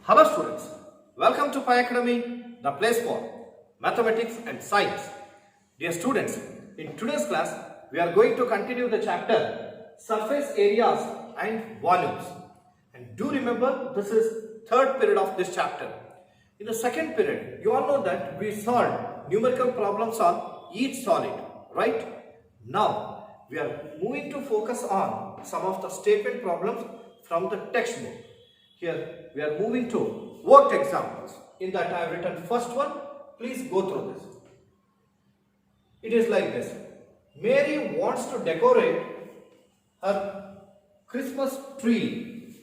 Hello students, welcome to Academy, the place for mathematics and science. Dear students, in today's class, we are going to continue the chapter surface areas and volumes. And do remember, this is third period of this chapter. In the second period, you all know that we solved numerical problems on each solid, right? Now, we are moving to focus on some of the statement problems from the textbook. Here we are moving to worked examples. In that I have written first one. Please go through this. It is like this. Mary wants to decorate her Christmas tree.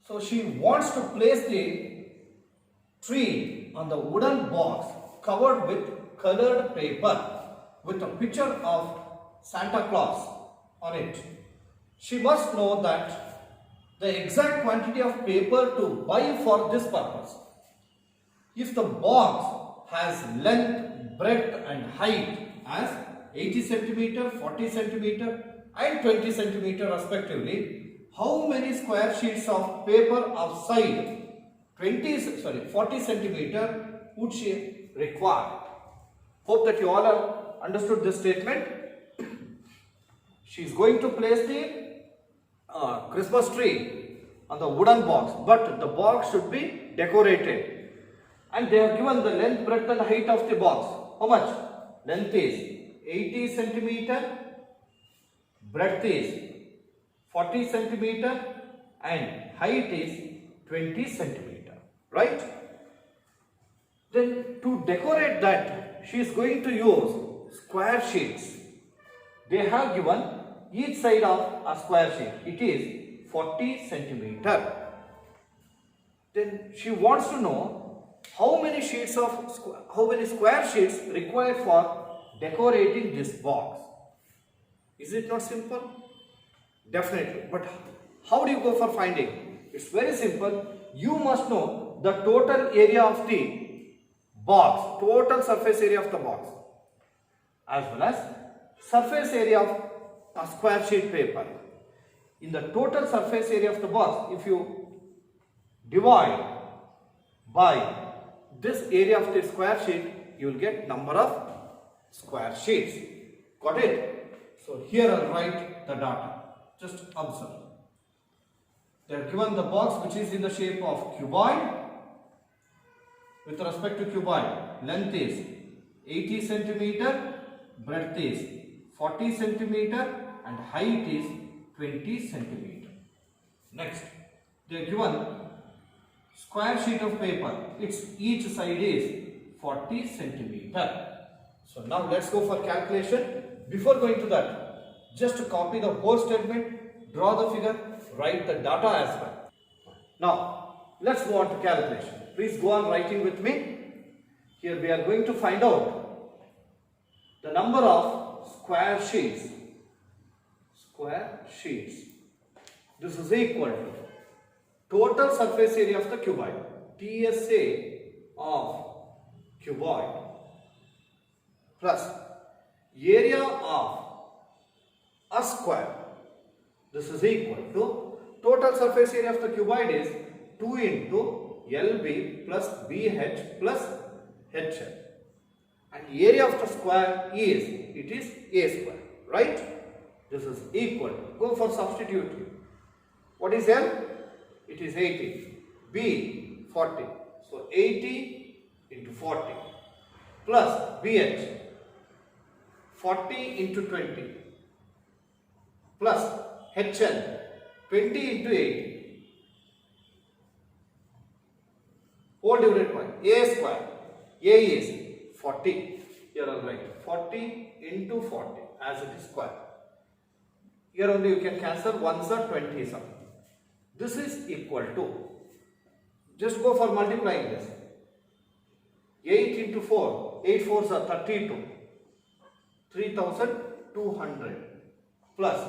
So she wants to place the tree on the wooden box covered with colored paper with a picture of Santa Claus on it. She must know that the exact quantity of paper to buy for this purpose. If the box has length, breadth and height as 80 cm, 40 cm and 20 cm respectively, how many square sheets of paper of size 40 cm would she require? Hope that you all have understood this statement. She is going to place the Christmas tree on the wooden box, but the box should be decorated, and they have given the length, breadth and height of the box. How much? Length is 80 cm, breadth is 40 cm and height is 20 cm, right? Then to decorate that, she is going to use square sheets. They have given each side of a square sheet. It is 40 cm. Then she wants to know how many square sheets required for decorating this box. Is it not simple? Definitely. But how do you go for finding? It's very simple. You must know the total area of the box, total surface area of the box, as well as surface area of a square sheet paper. In the total surface area of the box, if you divide by this area of the square sheet, you will get number of square sheets. Got it? So here I will write the data. Just observe. They are given the box which is in the shape of cuboid. With respect to cuboid, length is 80 cm, breadth is 40 cm and height is 20 cm. Next, they are given square sheet of paper. Each side is 40 cm. So now let's go for calculation. Before going to that, just copy the whole statement, draw the figure, write the data as well. Now let's go on to calculation. Please go on writing with me. Here we are going to find out the number of square sheets. This is equal to total surface area of the cuboid, TSA of cuboid, plus area of a square. This is equal to total surface area of the cuboid is 2 into LB plus BH plus HL. And area of the square is, it is A square, right? This is equal. Go for substitute. What is L? It is 80. B, 40. So 80 into 40 plus BH, 40 into 20 plus HL, 20 into 80. Whole divided by A square. A is 40. Here I will write 40 into 40 as it is square. Here only you can cancel 1s are 20s are. This is equal to, just go for multiplying this. 8 into 4, 8 4s are 32, 3200 plus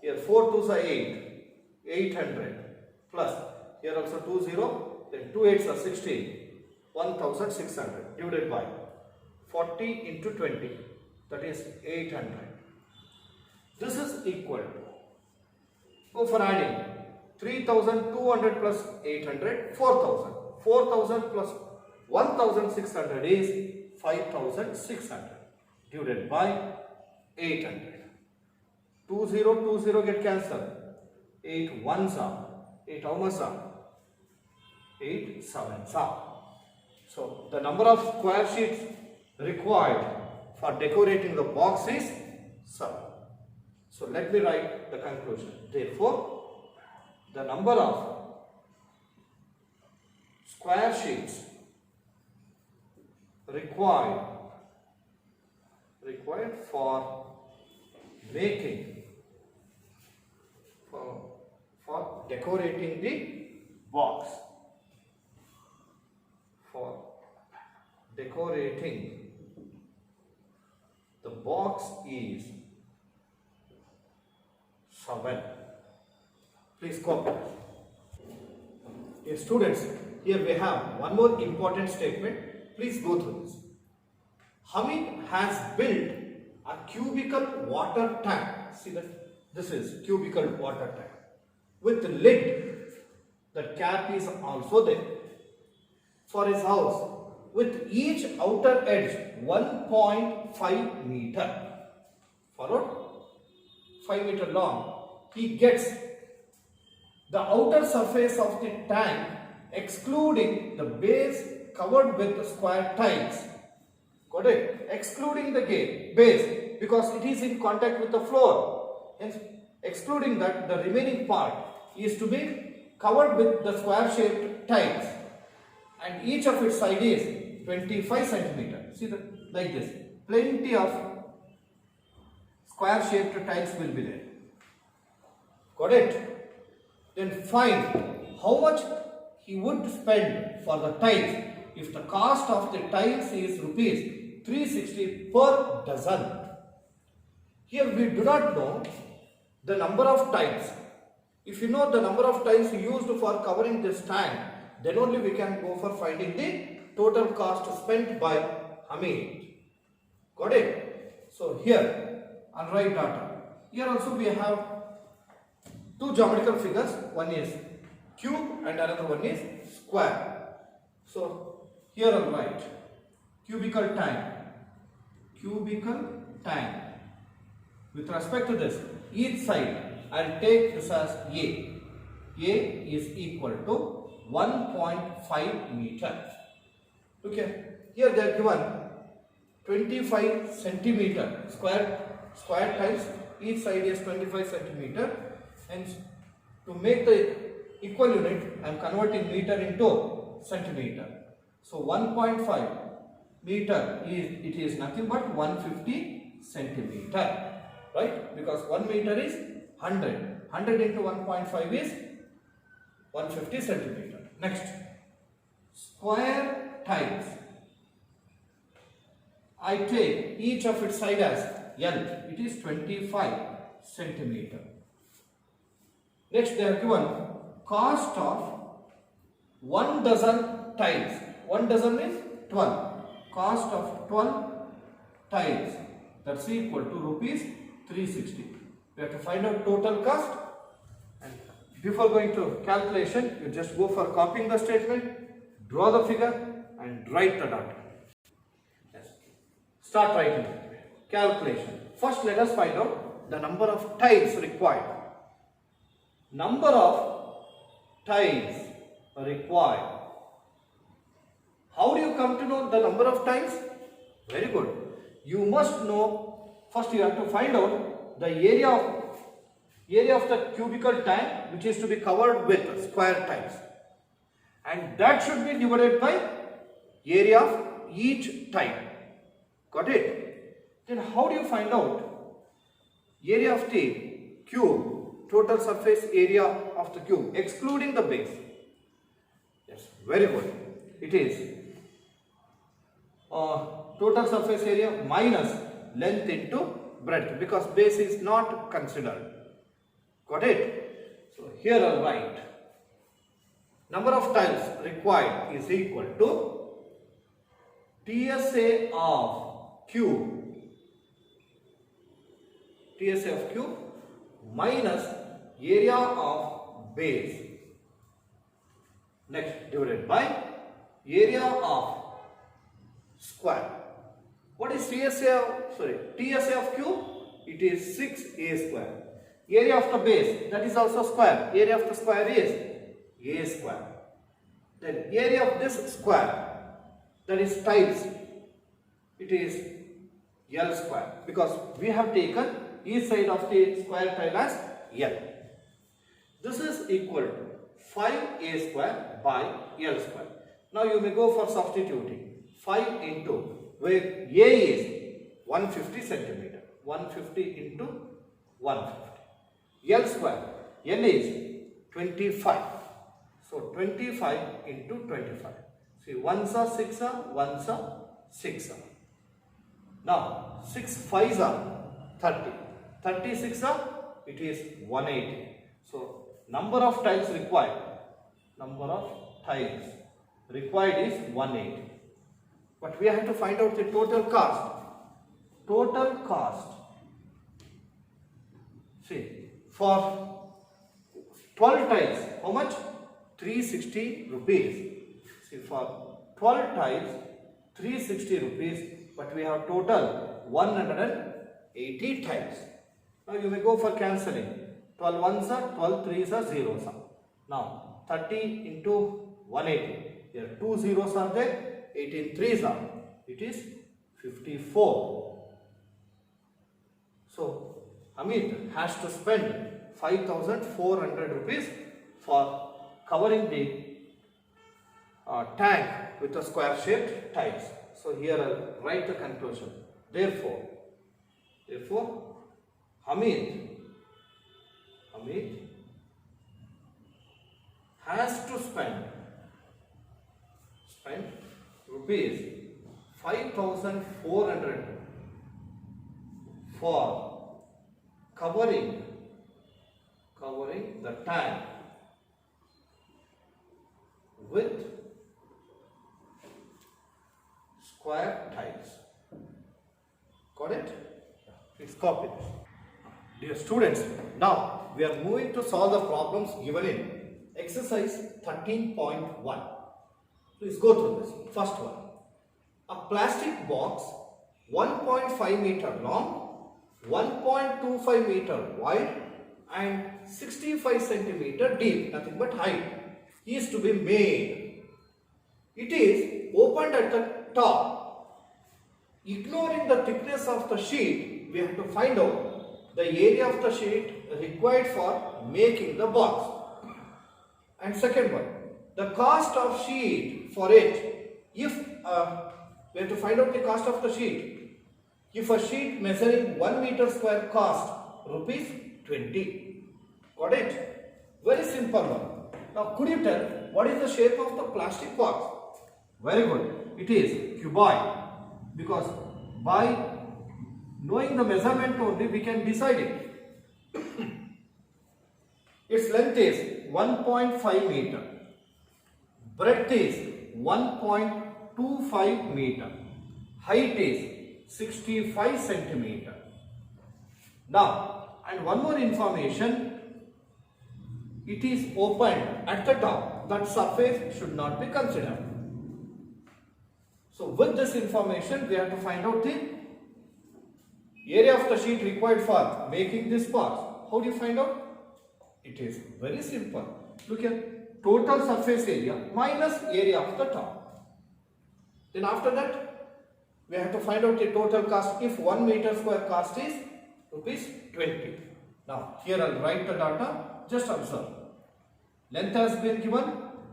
here 4 2s are 8, 800 plus here also 2 0, then 2 8s are 16, 1600 divided by 40 into 20, that is 800. This is equal to, go for adding 3200 plus 800, 4000. 4000 plus 1600 is 5600 divided by 800. 20 get cancelled. 8 ones are 8 how much are 8 sevens are. So the number of square sheets required for decorating the box is 7. So let me write the conclusion. Therefore, the number of square sheets required for making for decorating the box, for decorating the box is 7. Please copy. Dear students, here we have one more important statement. Please go through this. Hamid has built a cubical water tank. See that? This is cubical water tank with lid. The cap is also there for his house, with each outer edge 1.5 meter. Followed? 5 meter long. He gets the outer surface of the tank excluding the base covered with square tiles. Got it? Excluding the base because it is in contact with the floor. Hence, excluding that, the remaining part is to be covered with the square shaped tiles, and each of its side is 25 centimeter. See that? Like this. Plenty of square shaped tiles will be there. Got it? Then find how much he would spend for the tiles if the cost of the tiles is rupees 360 per dozen. Here we do not know the number of tiles. If you know the number of tiles used for covering this tank, then only we can go for finding the total cost spent by Hamid. Got it? So here, I'll write data. Here also we have two geometrical figures. One is cube and another one is square. So here I'll write cubical tank. Cubical tank. With respect to this, each side I'll take this as A. A is equal to 1.5 meter. Okay. Here they are given 25 centimeter square tiles. Each side is 25 centimeter. Hence, to make the equal unit, I am converting meter into centimeter. So 1.5 meter is nothing but 150 centimeter, right? Because 1 meter is 100. 100 into 1.5 is 150 centimeter. Next, square tiles. I take each of its side as L. It is 25 centimeter. Next, they are given cost of 1 dozen tiles. 1 dozen is 12. Cost of 12 tiles. That's equal to rupees 360. We have to find out total cost. And before going to calculation, you just go for copying the statement, draw the figure, and write the data. Yes. Start writing. Calculation. First, let us find out the number of tiles required. Number of tiles required. How do you come to know the number of tiles? Very good. You must know, first you have to find out the area of the cubical tank which is to be covered with square tiles. And that should be divided by area of each tile. Got it? Then how do you find out area of the cube? Total surface area of the cube excluding the base. Yes, very good. It is total surface area minus length into breadth, because base is not considered. Got it? So here I'll write number of tiles required is equal to TSA of cube minus area of base. Next, divided by area of square. What is TSA of cube? It is 6a square. Area of the base, that is also square. Area of the square is a square. Then area of this square, that is tiles, it is L square, because we have taken each side of the square tile as L. This is equal to 5a square by L square. Now you may go for substituting. 5 into, where A is 150 centimeter. 150 into 150. L square, L is 25. So 25 into 25. See, ones are 6 are, ones are 6 are. Now 6 5s are 30. 36 are, it is 180. So number of tiles required. Number of tiles required is 180. But we have to find out the total cost. Total cost. See, for 12 tiles, how much? 360 rupees. See, for 12 tiles, 360 rupees, but we have total 180 tiles. Now you may go for cancelling. 12 ones are, 12 threes are, zeros are. Now 30 into 180. Here 2 zeros are there, 18 threes are. It is 54. So Amit has to spend 5,400 rupees for covering the tank with a square shaped tiles. So here I'll write the conclusion. Therefore Amit has to spend rupees 5,400 for covering the tank with square tiles. Got it? Please copy this. Dear students, now we are moving to solve the problems given in exercise 13.1. Please go through this. First one. A plastic box 1.5 meter long, 1.25 meter wide and 65 centimeter deep, nothing but height, is to be made. It is opened at the top. Ignoring the thickness of the sheet, we have to find out the area of the sheet required for making the box. And second one, the cost of sheet for it. If we have to find out the cost of the sheet. If a sheet measuring 1 meter square cost rupees 20. Got it? Very simple one. Now could you tell what is the shape of the plastic box? Very good. It is cuboid, because by knowing the measurement only we can decide it. Its length is 1.5 meter. Breadth is 1.25 meter. Height is 65 centimeter. Now, and one more information, it is opened at the top. That surface should not be considered. So with this information, we have to find out the area of the sheet required for making this box. How do you find out? It is very simple. Look here, total surface area minus area of the top. Then after that, we have to find out the total cost if 1 meter square cost is rupees 20. Now here I will write the data, just observe. Length has been given,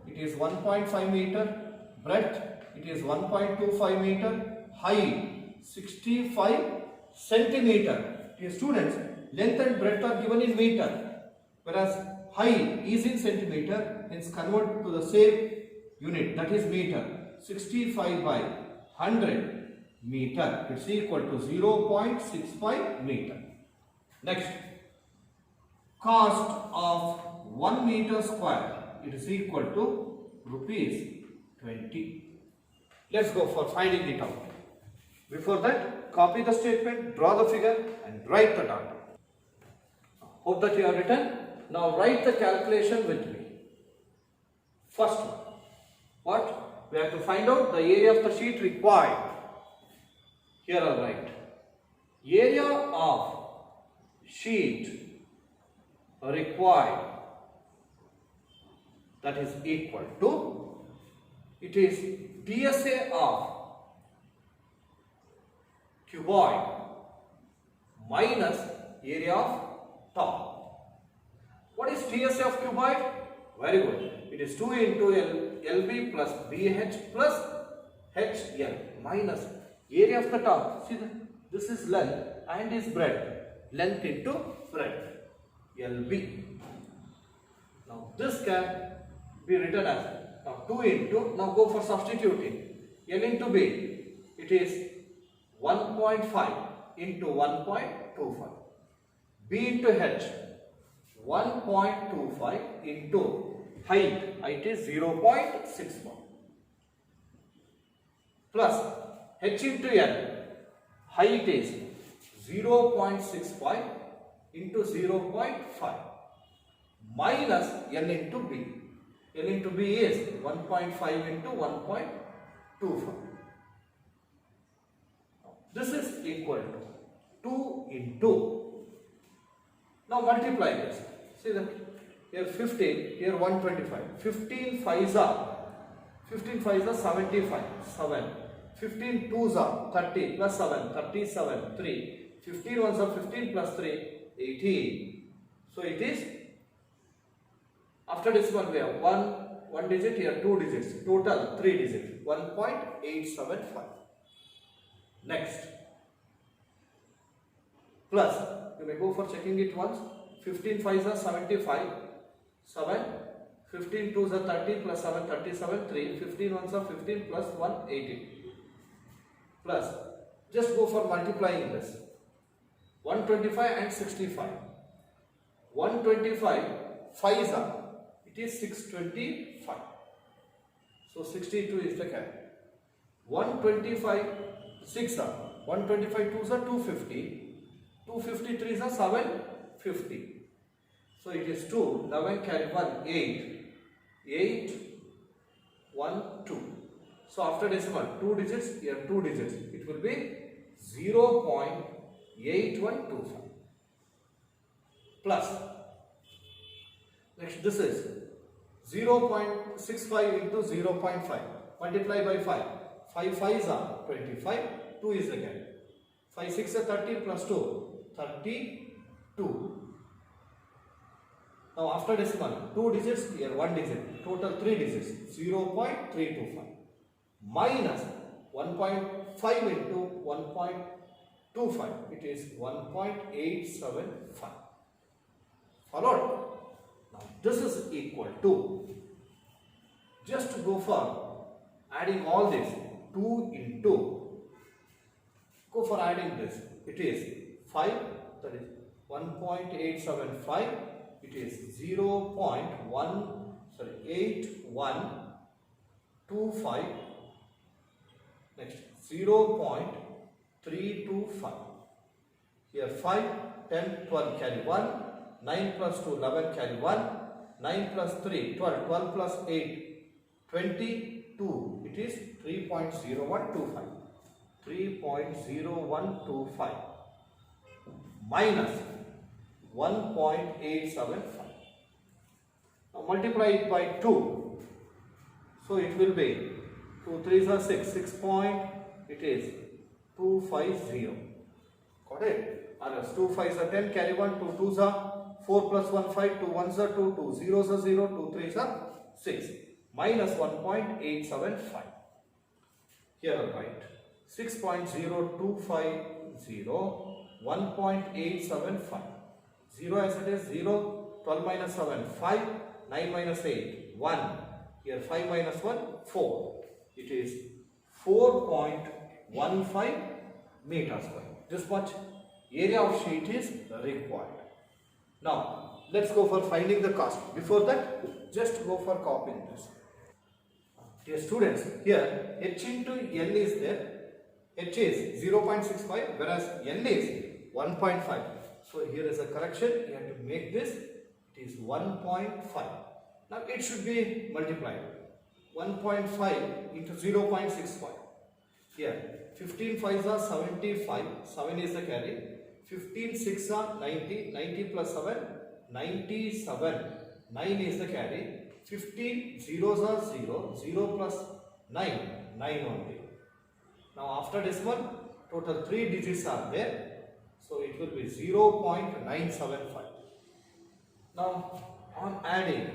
it is 1.5 meter. Breadth, it is 1.25 meter. Height, 65 centimeter. Dear students, length and breadth are given in meter, whereas height is in centimeter, hence convert to the same unit, that is meter. 65 by 100 meter, it's equal to 0.65 meter. Next, cost of 1 meter square, it is equal to rupees 20. Let's go for finding it out. Before that, copy the statement, draw the figure and write the data. Hope that you have written. Now write the calculation with me. First one. What? We have to find out the area of the sheet required. Here I'll write. Area of sheet required, that is equal to, it is DSA of cuboid minus area of top. What is DSA of cuboid? Very good. It is 2 into LB plus BH plus HL minus area of the top. See, this is length and is breadth. Length into breadth. LB. Now this can be written as, now 2 into, now go for substituting. L into B, it is 1.5 into 1.25. B into H, 1.25 into height is 0.61. Plus H into L, height is 0.65 into 0.5 minus L into B. L into B is 1.5 into 1.25. This is equal to 2 into. Now multiply this. See that here 15, here 125. 15 5s are 75. 7. 15 2s are 30 plus 7, 37, 3. 15 1s are 15 plus 3, 18. So it is, after decimal we have one digit, here 2 digits, total 3 digits, 1.875. Next, plus, you may go for checking it once. 15 5s are 75, 7, 15 2s are 30 plus 7, 37, 3, 15 1s are 15 plus 1, 18. Plus, just go for multiplying this. 125 and 65. 125 5s are, it is 625. So 62 is the carry. 125 6 are, 125 2s are 250. 253s are 750. So it is 2, 11 carry 1, 8. 8, 1, 2. So after decimal, 2 digits, here 2 digits. It will be 0.8125. Plus, next this is 0.65 into 0.5. Multiply by 5. 5 5s are 25. 2 is the carry. 5 6 are 30 plus 2. 32. Now after decimal, 2 digits, here 1 digit, total 3 digits, 0.325 minus 1.5 into 1.25, it is 1.875. Followed? Now this is equal to, just to go for adding all this, 2 into, go for adding this, it is 5, that is 1.875, it is 8125, next 0.325, here 5, 10, 12 carry 1, 9 plus 2, 11 carry 1, 9 plus 3, 12, 12 plus 8, 22, it is 3.0125, 3.0125 minus 1.875. Now multiply it by 2. So it will be 2 3s are 6, 6 point, it is 250. Got it? Others 2 5s are 10, carry 1, 2 2s are 4 plus 1 5, 2 1s are 2, 2 zeros are 0, 2 3s are 6, minus 1.875. Here I'll write 6.0250, 1.875. 0 as it is 0, 12 minus 7, 5, 9 minus 8, 1. Here 5 minus 1, 4. It is 4.15 meters square. This much area of sheet is required. Now, let's go for finding the cost. Before that, just go for copying this. Dear students, here H into L is there. H is 0.65 whereas L is 1.5. So here is a correction. You have to make this. It is 1.5. Now it should be multiplied. 1.5 into 0.65. Here 15 5s are 75. 7 is the carry. 15 6 are 90. 90 plus 7, 97. 9 is the carry. 15 zeros are 0. 0 plus 9, 9 only. Now after decimal, total 3 digits are there. So it will be 0.975. Now on adding,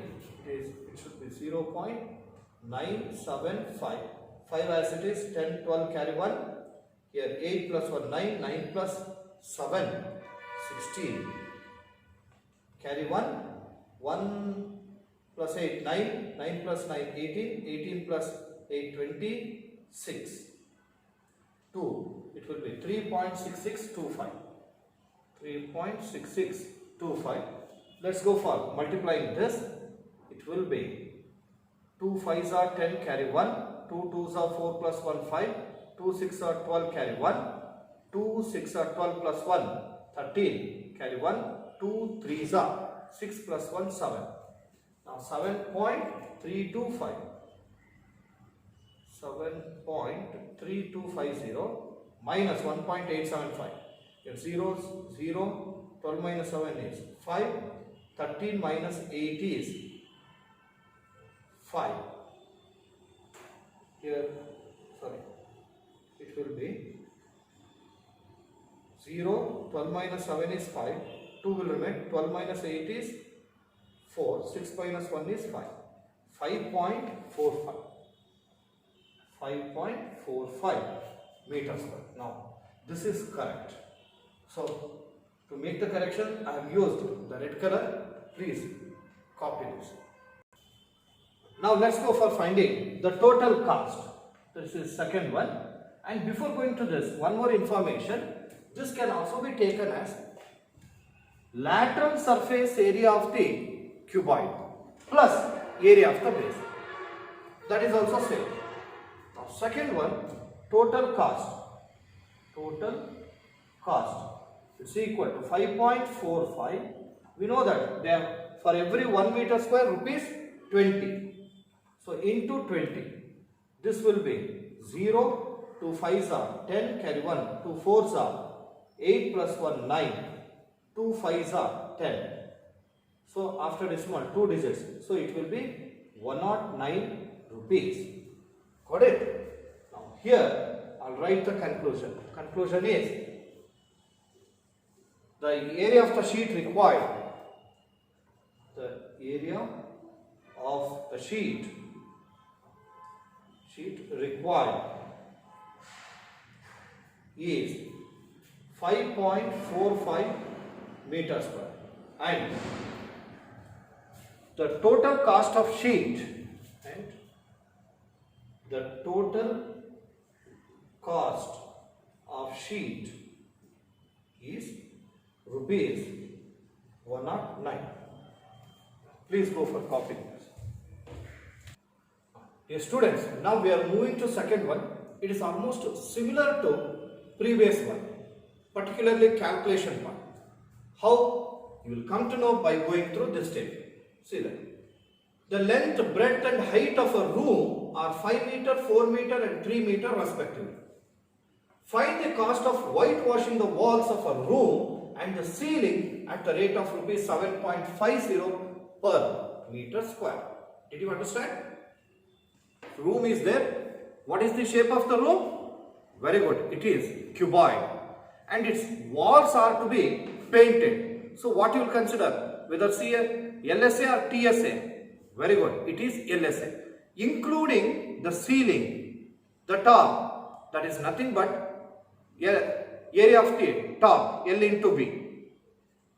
it should be 0.975. 5 as it is, 10, 12 carry 1. Here 8 plus 1, 9, 9 plus 7, 16. Carry 1, 1 plus 8, 9, 9 plus 9, 18, 18 plus 8, 26. 2, it will be 3.6625. 3.6625. Let's go for multiplying this. It will be 2 5s are 10 carry 1. 2 2s are 4 plus 1 5. 2 6 are 12 carry 1. 2 6 are 12 plus 1 13 carry 1. 2 3s are 6 plus 1 7. Now 7.3250. 7.3250 minus 1.875. Here zeros 0. 12 minus 7 is 5. 13 minus 8 is 5. Here, it will be 0. 12 minus 7 is 5. 2 will remain. 12 minus 8 is 4. 6 minus 1 is 5. 5.45. 5.45 meters square. Now, this is correct. So, to make the correction, I have used the red color. Please copy this. Now, let's go for finding the total cost. This is second one. And before going to this, one more information. This can also be taken as lateral surface area of the cuboid plus area of the base. That is also same. Now, second one, total cost. Total cost is equal to 5.45. We know that they have, for every 1 meter square rupees 20. So into 20. This will be 0, 2 5s are 10, carry 1, 2 4s are 8 plus 1 9, 2 5s are 10. So after decimal 2 digits, so it will be 109 rupees. Got it? Now here I'll write the conclusion. Conclusion is the area of the sheet required. The area of the sheet required is 5.45 meters square, and the total cost of sheet is rupees 109. Please go for copying this. Dear students, now we are moving to second one. It is almost similar to previous one, particularly calculation part. How? You will come to know by going through this table. See that. The length, breadth and height of a room are 5 meter, 4 meter and 3 meter respectively. Find the cost of whitewashing the walls of a room and the ceiling at the rate of rupees 7.50 per meter square. Did you understand? Room is there. What is the shape of the room? Very good. It is cuboid. And its walls are to be painted. So what you will consider? Whether LSA or TSA? Very good. It is LSA. Including the ceiling, the top, that is nothing but area of the top, L into B.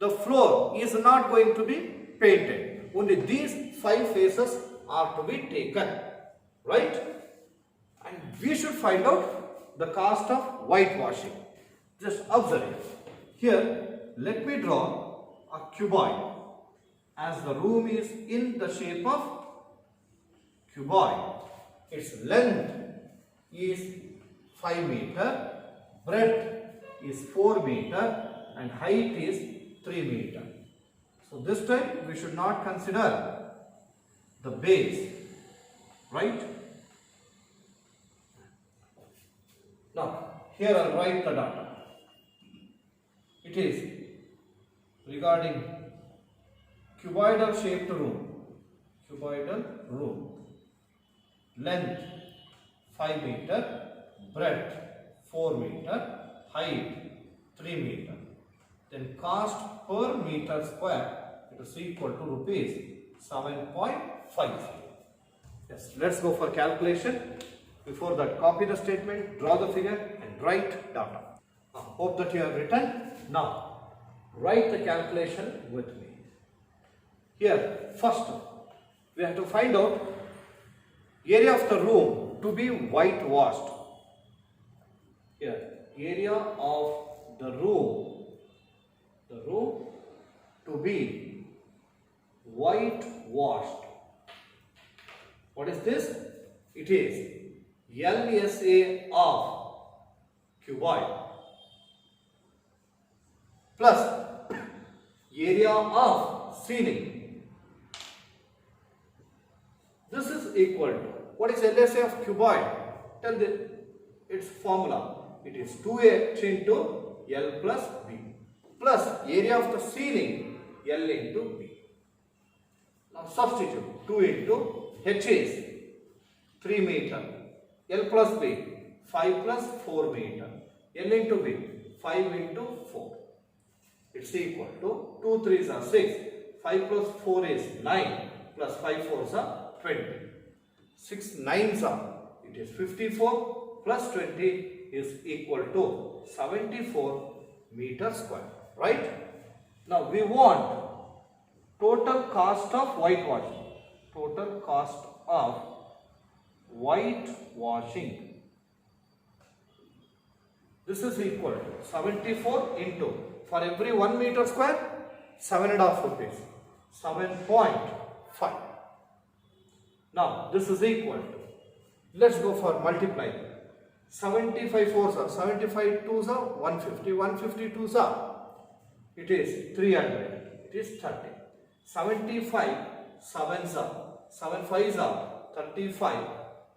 The floor is not going to be painted. Only these 5 faces are to be taken. Right? And we should find out the cost of whitewashing. Just observe it. Here, let me draw a cuboid. As the room is in the shape of cuboid, its length is 5 meter, breadth is 4 meter and height is 3 meter. So this time we should not consider the base, right? Now here I'll write the data. It is regarding cuboidal shaped room, length 5 meter, breadth 4 meter, height 3 meter. Then cost per meter square, it is equal to rupees 7.50. Yes, let's go for calculation. Before that, copy the statement, draw the figure and write data. Hope that you have written. Now, write the calculation with me. Here, first, we have to find out area of the room to be whitewashed. Here, area of the room to be whitewashed. What is this? It is LSA of cuboid plus area of ceiling. This is equal to, what is LSA of cuboid? Tell its formula. It is 2h into L plus B plus area of the ceiling L into B. Now substitute 2 into H is 3 meter, L plus B 5 plus 4 meter, L into B 5 into 4. It's equal to 2 3s are 6, 5 plus 4 is 9, plus 5 4s are 20. 6 9s are, it is 54 plus 20 is equal to 74 meter square. Right? Now we want total cost of whitewashing. Total cost of whitewashing. This is equal to 74 into, for every 1 meter square, 7.5 rupees. 7.5. Now this is equal to, let's go for multiplying. 75 4s are, 75 2s are 150, 150 2s are, it is 300, it is 30. 75 7s are, 7 5s are 35,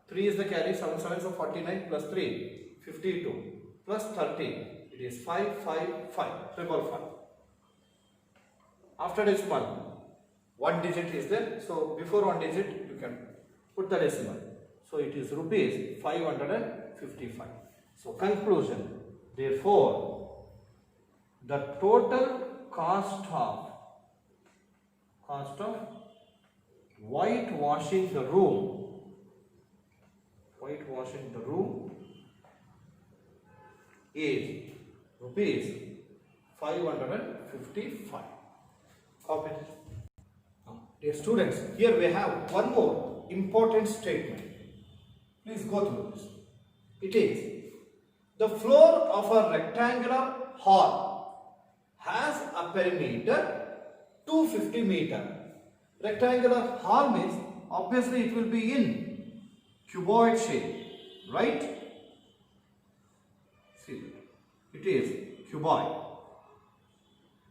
3 is the carry, 7 7s are 49 plus 3, 52 plus 30, it is 5 5 5, triple 5. After decimal, 1 digit is there, so before 1 digit you can put the decimal. So it is rupees 555. So conclusion, therefore the total cost of whitewashing the room is rupees 555. Copy it. Dear students, here we have one more important statement. Please go through this. It is, the floor of a rectangular hall has a perimeter 250 meter. Rectangular hall means obviously it will be in cuboid shape, right? See, it is cuboid.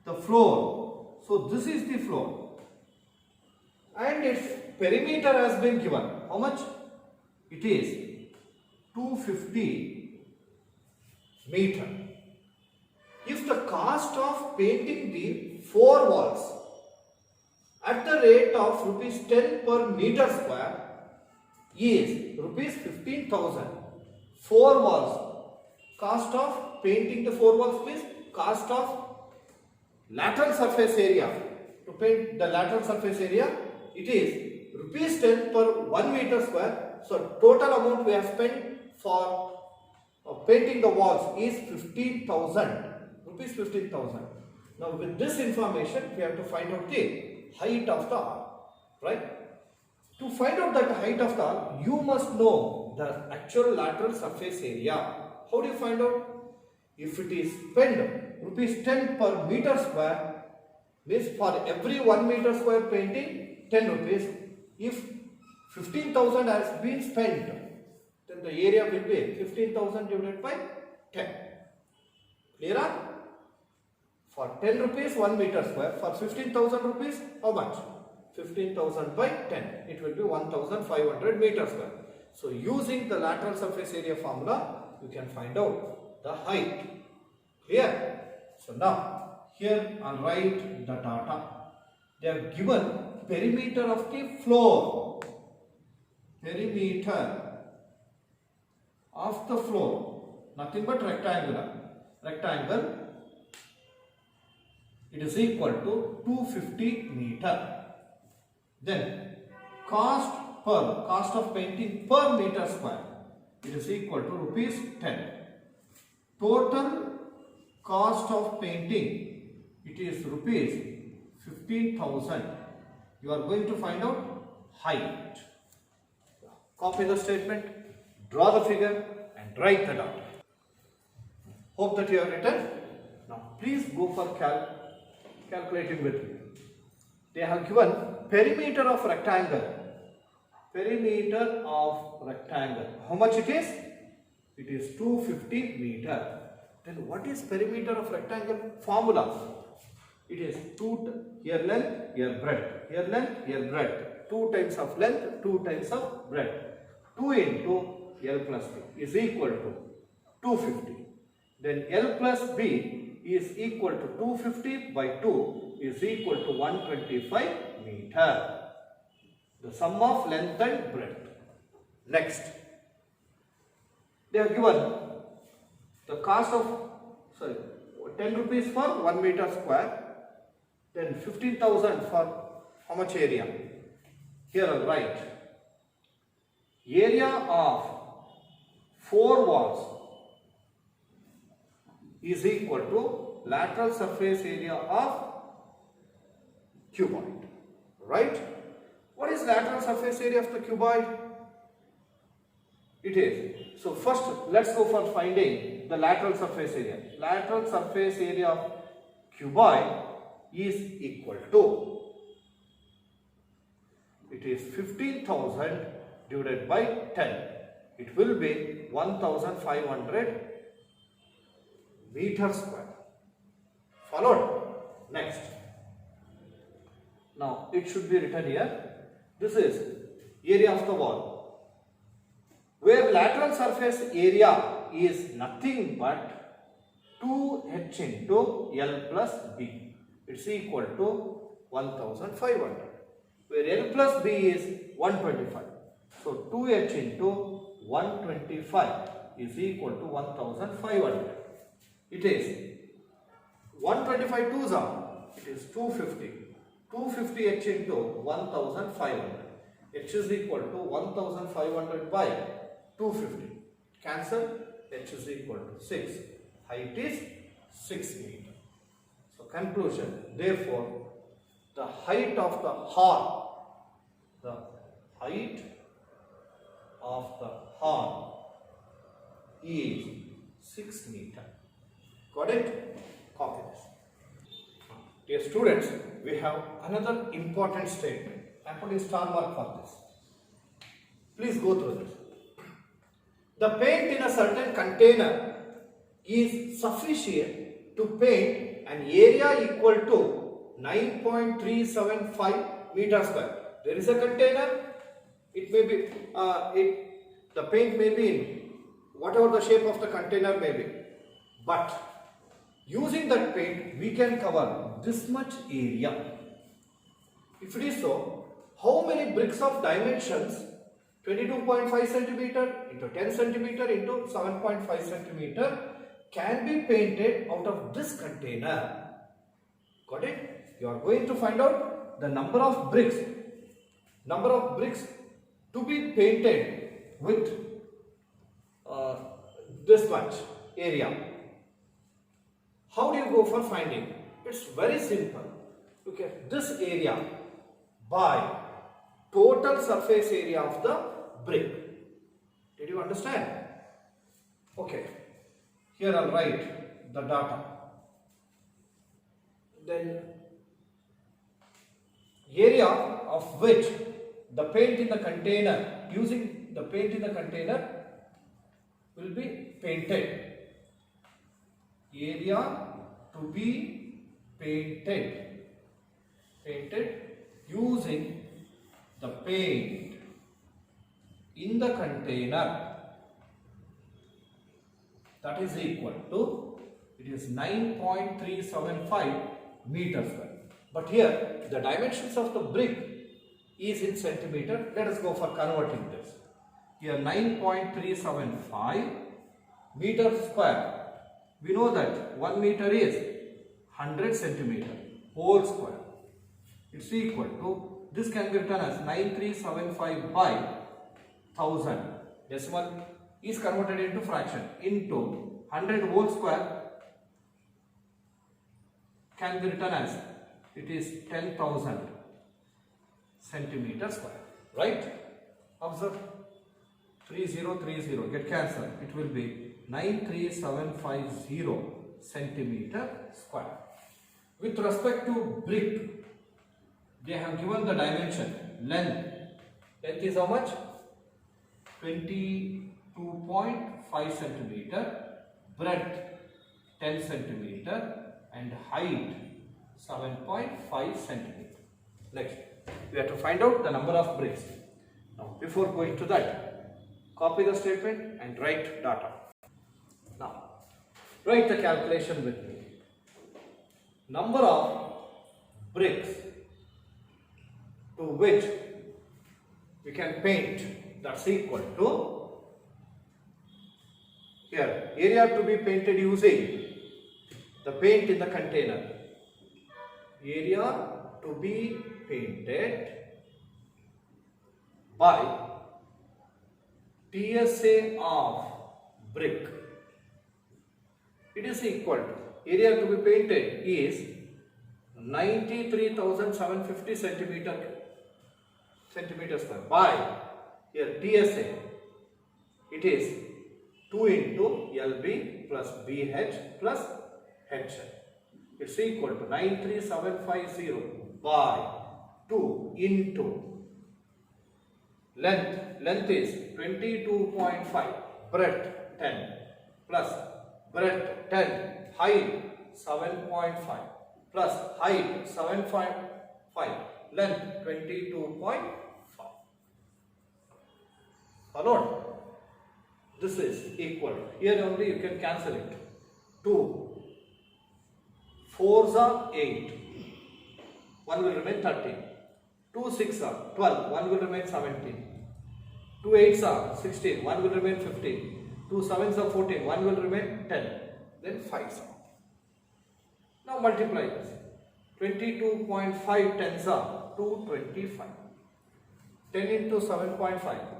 The floor, so this is the floor and its perimeter has been given. How much? It is 250 meter. If the cost of painting the 4 walls at the rate of rupees 10 per meter square is rupees 15,000, 4 walls, cost of painting the 4 walls means cost of lateral surface area. To paint the lateral surface area, it is rupees 10 per 1 meter square. So total amount we have spent for painting the walls is 15,000 rupees. 15,000. Now with this information we have to find out the height of the hall, right? To find out that height of the hall, you must know the actual lateral surface area. How do you find out? If it is spent rupees 10 per meter square, means for every 1 meter square painting 10 rupees. If 15,000 has been spent, then the area will be 15,000 divided by 10. Clear? For 10 rupees 1 meter square. For 15,000 rupees, how much? 15,000 by 10. It will be 1,500 meter square. So using the lateral surface area formula, you can find out the height. Clear? So now, here I'll write the data. They have given perimeter of the floor. Perimeter of the floor. Nothing but rectangular. Rectangle. It is equal to 250 meter. Then cost of painting per meter square. It is equal to rupees 10. Total cost of painting, it is rupees 15,000. You are going to find out height. Copy the statement, draw the figure and write the data. Hope that you have written. Now please go for calculating with me. They have given perimeter of rectangle. Perimeter of rectangle. How much it is? It is 250 meter. Then what is perimeter of rectangle? Formula. It is 2 here length, here breadth. Here length, here breadth. 2 times of length, 2 times of breadth. 2 into L plus B is equal to 250. Then L plus B is equal to 250 by 2 is equal to 125 meter. The sum of length and breadth. Next, they have given the cost of 10 rupees for 1 meter square. Then 15,000 for how much area? Here I'll write. Area of 4 walls is equal to lateral surface area of cuboid. Right? What is lateral surface area of the cuboid? It is. So first let's go for finding the lateral surface area. Lateral surface area of cuboid is equal to, it is 15,000 divided by 10. It will be 1,500 meter square. Followed? Next. Now it should be written here. This is area of the wall, where lateral surface area is nothing but 2h into L plus B. It's equal to 1,500. Where L plus B is 125. So 2h into 125 is equal to 1,500. It is 125 twos are, it is 250. 250h into 1,500. H is equal to 1,500 by 250. Cancel. H is equal to 6. Height is 6 meters. So conclusion. Therefore, the height of the horn, is 6 meters. Got it? Copy this. Dear students, we have another important statement. I put a star mark for this. Please go through this. The paint in a certain container is sufficient to paint an area equal to 9.375 meter square. There is a container. It may be, the paint may be in whatever the shape of the container may be. But using that paint, we can cover this much area. If it is so, how many bricks of dimensions 22.5 centimeter into 10 centimeter into 7.5 centimeter can be painted out of this container? Got it? You are going to find out the number of bricks to be painted with this much area. How do you go for finding? It's very simple. Look at this area by total surface area of the brick. Did you understand? Okay. Here I'll write the data. Then area of which the paint in the container, using the paint in the container, will be painted. Area to be painted using the paint in the container, that is equal to, it is 9.375 meters square. But here the dimensions of the brick is in centimeter. Let us go for converting this. Here 9.375 meters square. We know that 1 meter is 100 centimeter whole square. It's equal to, this can be written as 9375 by 1000. Decimal is converted into fraction, into 100 whole square can be written as, it is 10,000 centimeter square. Right? Observe. 3030 get cancelled. It will be 93750 centimeter square. With respect to brick, they have given the dimension. Length is how much? 22.5 centimeter, breadth 10 centimeter, and height 7.5 centimeter. Next, we have to find out the number of bricks. Now, before going to that, copy the statement and write data. Now, write the calculation with me. Number of bricks to which we can paint, that's equal to, here, area to be painted using the paint in the container. Area to be painted by TSA of brick. It is equal to, area to be painted is 93,750 centimeters square by, here TSA, it is 2 into LB plus BH plus HL. It's equal to 93750 by 2 into length is 22.5, breadth 10 plus breadth 10, height 7.5 plus height 7.5, length 22.5. Followed? This is equal. Here only you can cancel it. 2 4s are 8. 1 will remain 13. 2 6s are 12. 1 will remain 17. 2 8s are 16. 1 will remain 15. 2 7s are 14. 1 will remain 10. Then 5s are. Now multiply this. 22.5 tens are 225. 10 into 7.5.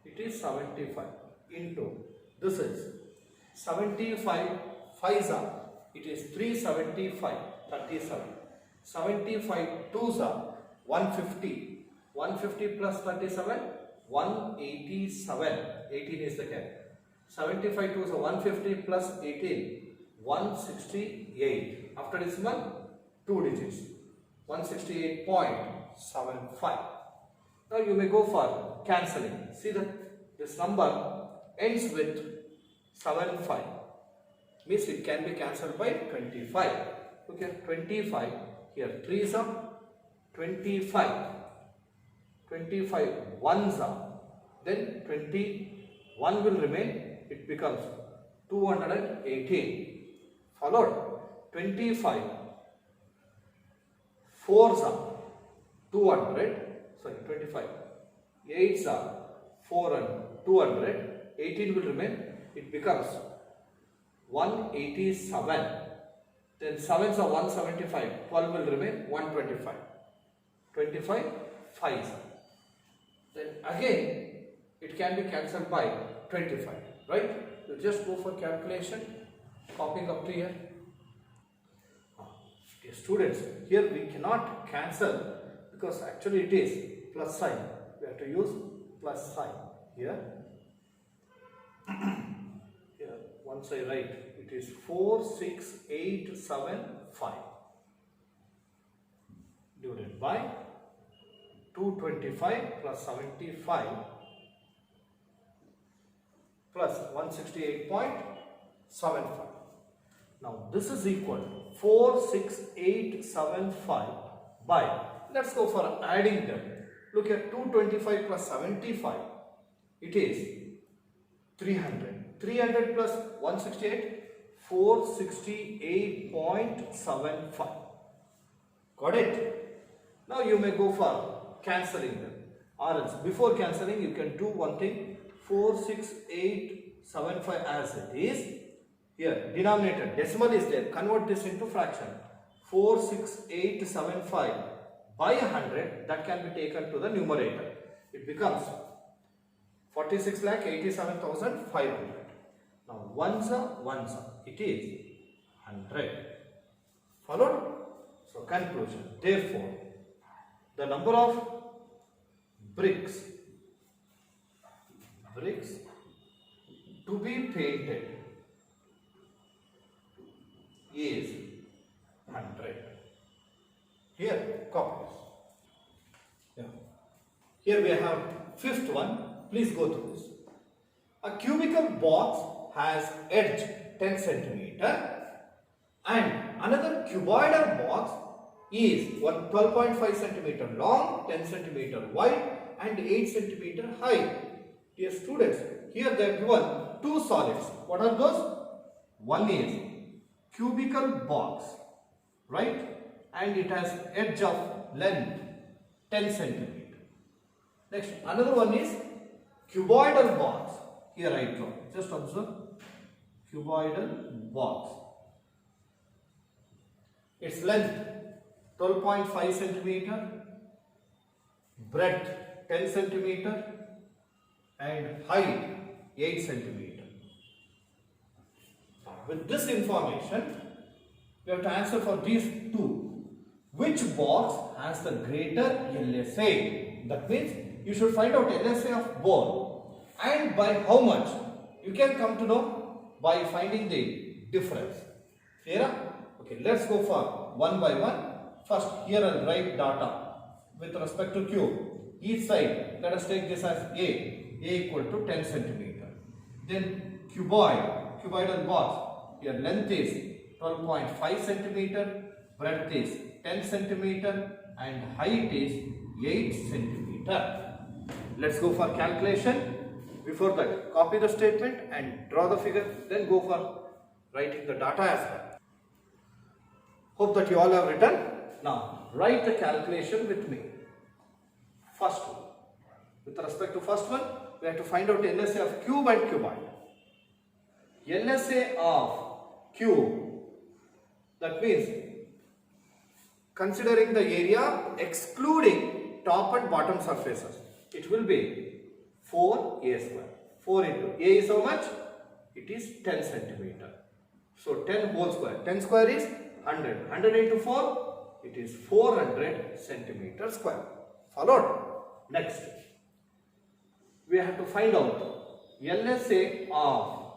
It is 75 into, this is 75 5s are, it is 375, 37. 75 2s are 150. 150 plus 37, 187. 18 is the cap. 75 2s are 150 plus 18, 168. After decimal, 2 digits. 168.75. Now you may go for cancelling. See that this number ends with 75. Means it can be cancelled by 25. Okay, 25. Here 3s are 25. 25 1s are. Then 21 will remain. It becomes 218. Followed 25 4s are 200. Sorry, 25 8s are 200. 18 will remain. It becomes 187. Then 7s are 175. 12 will remain 125. 25 5s. Then again it can be cancelled by 25. Right? You just go for calculation. Copying up to here. Okay, students, here we cannot cancel because actually it is plus sign. We have to use plus sign here. Here, once I write, it is 46875 divided by 225 plus 75 plus 168.75. Now this is equal to 46875 by, let's go for adding them. Look at 225 plus 75, it is 300. 300 plus 168, 468.75. Got it? Now you may go for cancelling them. Or else before cancelling you can do one thing. 46875 as it is. Here denominator decimal is there. Convert this into fraction. 46875 by 100, that can be taken to the numerator. It becomes 46,87,500. Now ones it is 100. Followed? So conclusion. Therefore, the number of bricks to be painted is 100. Here, copy this. Yeah. Here we have fifth one. Please go through this. A cubical box has edge 10 centimeter and another cuboidal box is 12.5 centimeter long, 10 centimeter wide and 8 centimeter high. Dear students, here they are given two solids. What are those? One is cubical box, right? And it has edge of length 10 centimeter. Next, another one is cuboidal box. Here I draw. Just observe. Cuboidal box. Its length 12.5 centimeter, breadth 10 centimeter and height 8 centimeter. With this information, you have to answer for these two. Which box has the greater LSA? That means you should find out LSA of both, and by how much. You can come to know by finding the difference. Clear? Okay, let's go for one by one. First, here I'll write data with respect to cube. Each side, let us take this as A equal to 10 centimeter. Then cuboidal box, here length is 12.5 centimeter, breadth is 10 centimeter and height is 8 centimeter. Let's go for calculation. Before that, copy the statement and draw the figure, then go for writing the data as well. Hope that you all have written. Now, write the calculation with me. First one. With respect to first one, we have to find out LSA of cube and cuboid. LSA of cube, that means considering the area excluding top and bottom surfaces, it will be 4a square. 4 into a is how much? It is 10 centimeter. So 10 whole square. 10 square is 100. 100 into 4, it is 400 centimeter square. Followed? Next, we have to find out LSA of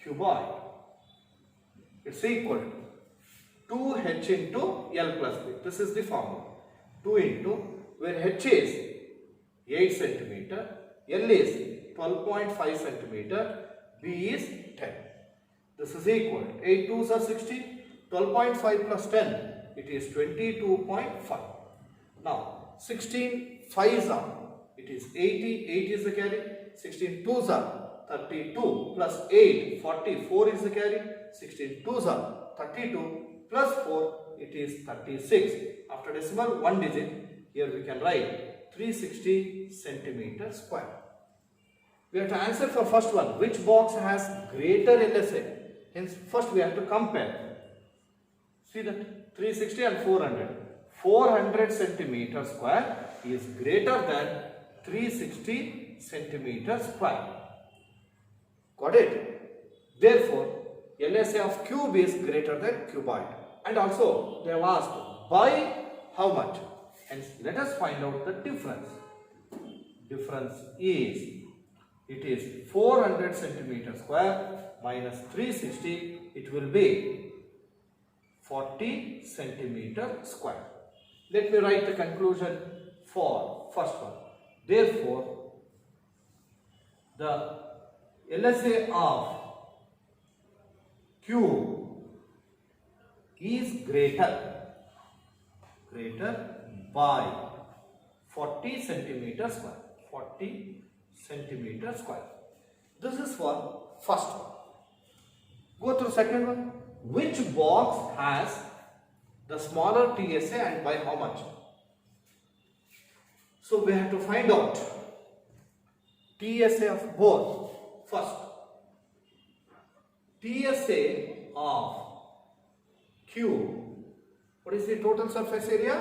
cuboid. It's equal to 2h into L plus B. This is the formula. 2 into, where h is 8 centimeter, L is 12.5 centimeter, B is 10. This is equal. 8 2s are 16. 12.5 plus 10, it is 22.5. Now, 16 5s are, it is 80. 8 is the carry. 16 2s are 32 plus 8, 44 is the carry. 16 2s are 32 plus 4, it is 36. After decimal, one digit. Here we can write 360 centimeter square. We have to answer for first one. Which box has greater LSA? Hence, first we have to compare. See that 360 and 400. 400 centimeter square is greater than 360 centimeter square. Got it? Therefore, LSA of cube is greater than cuboid. And also, they have asked by how much? Hence, let us find out the difference. Difference is, it is 400 centimeter square minus 360, it will be 40 centimeter square. Let me write the conclusion for first one. Therefore, the LSA of cube is greater by 40 centimeter square. 40 centimeter square. This is for first one. Go to the second one. Which box has the smaller TSA and by how much? So we have to find out TSA of both. First, TSA of Q. What is the total surface area?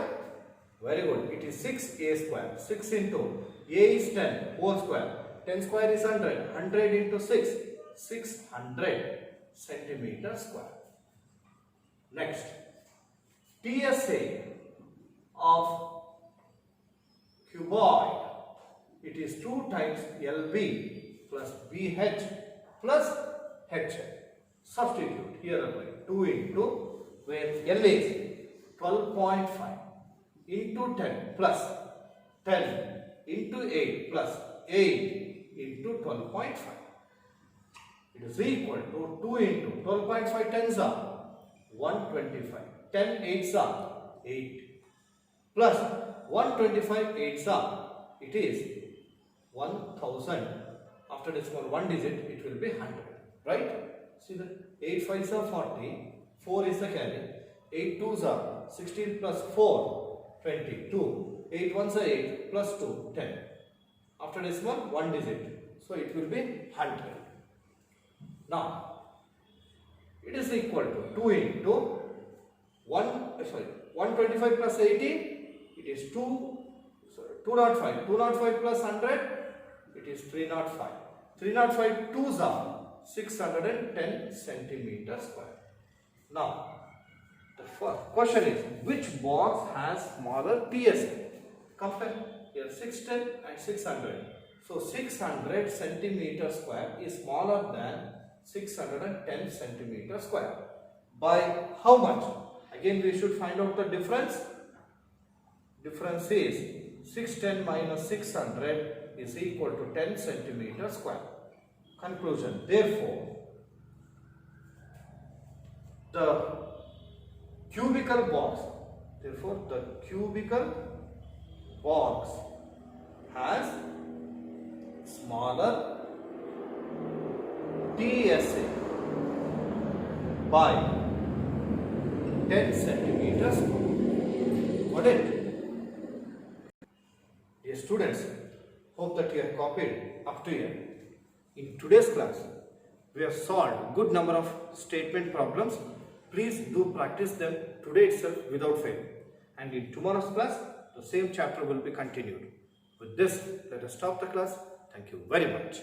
Very good. It is 6a square. 6 into a is 10 whole square. 10 square is 100. 100 into 6. 600 centimeter square. Next, TSA of cuboid. It is 2 times LB plus BH plus HH. Substitute here apply 2 into where L is 12.5 into 10 plus 10 into 8 plus 8 into 12.5. It is equal to 2 into 12.5 tens are 125. 10 8s are 8 plus 125 8s are, it is 1000. After decimal 1 digit it will be 100. Right? See that 8 5s are 40. 4 is the carry. 8 2s are 16 plus 4 22. 8 1s are 8 plus 2 10. After decimal 1 digit. So it will be 100. Now it is equal to 2 into 125 plus 18. It is 205. 205 plus 100. It is 305. 305 2s are 610 centimeter square. Now, the first question is, which box has smaller TSA? Compare here 610 and 600. So, 600 centimeter square is smaller than 610 centimeter square. By how much? Again, we should find out the difference. Difference is 610 minus 600 is equal to 10 centimeter square. Conclusion. Therefore, the cubical box has smaller TSA by 10 centimeters. Got it? Dear students, hope that you have copied up to here. In today's class, we have solved a good number of statement problems. Please do practice them today itself without fail. And in tomorrow's class, the same chapter will be continued. With this, let us stop the class. Thank you very much.